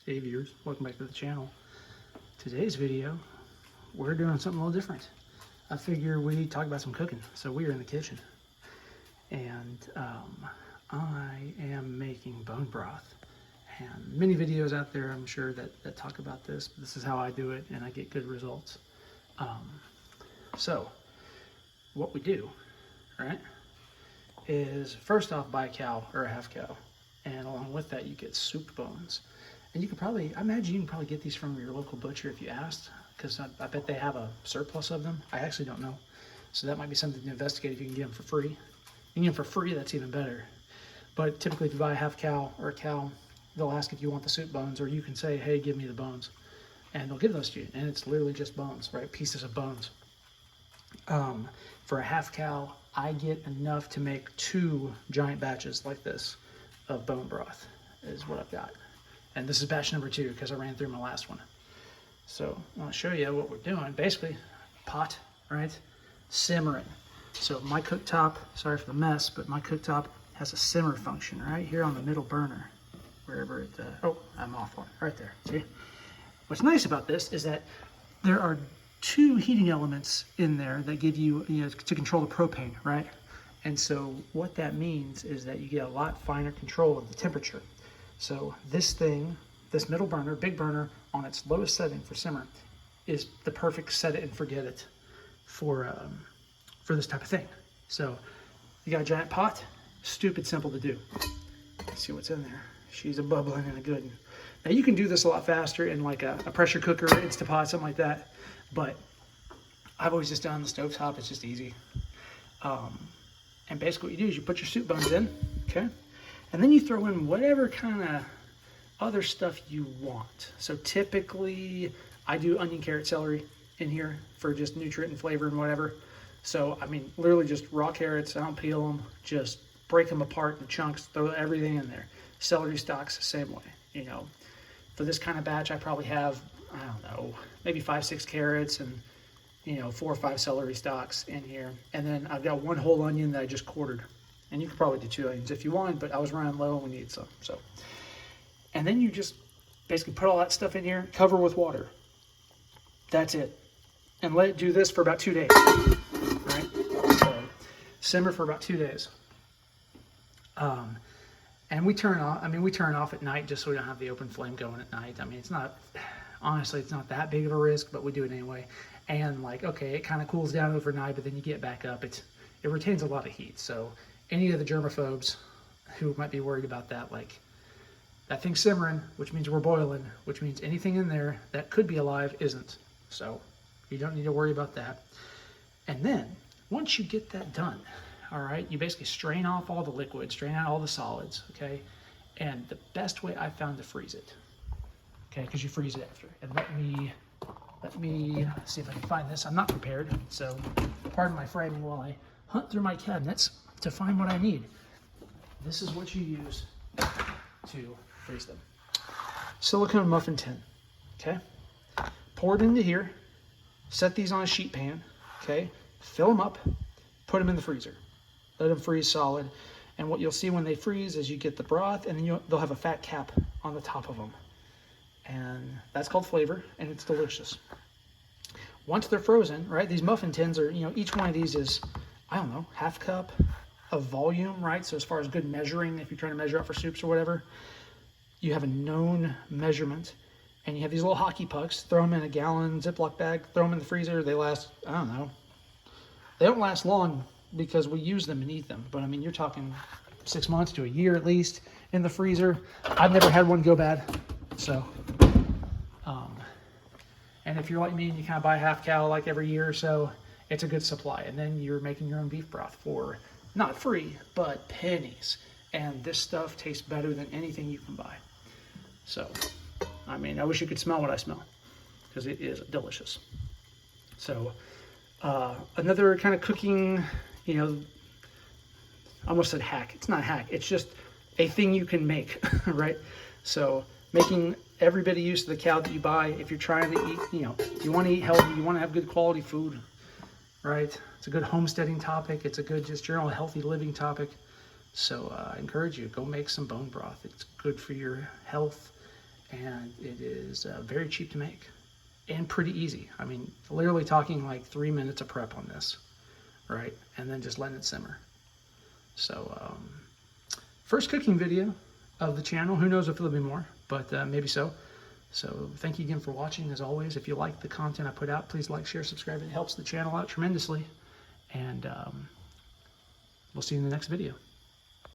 Hey viewers, welcome back to the channel. Today's video, we're doing something a little different. I figure we talk about some cooking, so we are in the kitchen. And I am making bone broth. And many videos out there, I'm sure, that talk about this. But this is how I do it, and I get good results. So, what we do, right, is first off buy a cow or a half cow. And along with that, you get soup bones. And you can probably, I imagine you can probably get these from your local butcher if you asked, because I bet they have a surplus of them. I actually don't know. So that might be something to investigate if you can get them for free. You can get them for free, that's even better. But typically if you buy a half cow or a cow, they'll ask if you want the soup bones, or you can say, hey, give me the bones. And they'll give those to you. And it's literally just bones, right? Pieces of bones. For a half cow, I get enough to make 2 giant batches like this of bone broth is what I've got. And this is batch number 2 because I ran through my last one. So I want to show you what we're doing. Basically, pot, right? Simmering. So my cooktop, sorry for the mess, but my cooktop has a simmer function right here on the middle burner. Wherever it, oh, I'm off one, right there, see? What's nice about this is that there are 2 heating elements in there that give you, to control the propane, right? And so what that means is that you get a lot finer control of the temperature. So this thing, this middle burner, big burner, on its lowest setting for simmer, is the perfect set it and forget it for this type of thing. So you got a giant pot, stupid simple to do. Let's see what's in there. She's a bubbling and a good one. Now you can do this a lot faster in like a pressure cooker, Instapot, something like that. But I've always just done the stovetop, it's just easy. And basically what you do is you put your soup bones in, okay? And then you throw in whatever kind of other stuff you want. So typically I do onion, carrot, celery in here for just nutrient and flavor and whatever. So, I mean, literally just raw carrots, I don't peel them, just break them apart in chunks, throw everything in there. Celery stalks, the same way, For this kind of batch, I probably have, I don't know, maybe 5-6 carrots and 4 or 5 celery stalks in here. And then I've got 1 whole onion that I just quartered. And you could probably do 2 onions if you want, but I was running low and we needed some. So, and then you just basically put all that stuff in here, cover with water. That's it. And let it do this for about 2 days. Right? So simmer for about 2 days. And we turn off at night just so we don't have the open flame going at night. I mean, honestly, it's not that big of a risk, but we do it anyway. And okay, it kind of cools down overnight, but then you get back up. It retains a lot of heat. So any of the germaphobes who might be worried about that, that thing's simmering, which means we're boiling, which means anything in there that could be alive isn't. So you don't need to worry about that. And then once you get that done, all right, you basically strain off all the liquid, strain out all the solids, okay? And the best way I found to freeze it, okay, because you freeze it after. And let me see if I can find this. I'm not prepared, so pardon my framing while I hunt through my cabinets to find what I need. This is what you use to freeze them. Silicone muffin tin, okay? Pour it into here, set these on a sheet pan, okay? Fill them up, put them in the freezer. Let them freeze solid. And what you'll see when they freeze is you get the broth, and then they'll have a fat cap on the top of them. And that's called flavor, and it's delicious. Once they're frozen, right, these muffin tins are, each one of these is, I don't know, half cup of volume, right? So as far as good measuring, if you're trying to measure out for soups or whatever, you have a known measurement, and you have these little hockey pucks, throw them in a gallon Ziploc bag, throw them in the freezer. They last, I don't know, they don't last long because we use them and eat them. But I mean, you're talking 6 months to a year at least in the freezer. I've never had one go bad. So, and if you're like me and you kind of buy a half cow like every year or so, it's a good supply. And then you're making your own beef broth for not free, but pennies. And this stuff tastes better than anything you can buy. So, I wish you could smell what I smell, because it is delicious. So, another kind of cooking, I almost said hack. It's not hack. It's just a thing you can make, right? So making every bit of use of the cow that you buy. If you're trying to eat, you want to eat healthy, you want to have good quality food, right? It's a good homesteading topic. It's a good just general healthy living topic. So I encourage you, go make some bone broth. It's good for your health and it is very cheap to make and pretty easy. I mean, literally talking like 3 minutes of prep on this, right? And then just letting it simmer. So first cooking video of the channel. Who knows if there'll be more, but maybe so. So thank you again for watching. As always, if you like the content I put out, please like, share, subscribe. It helps the channel out tremendously. And we'll see you in the next video.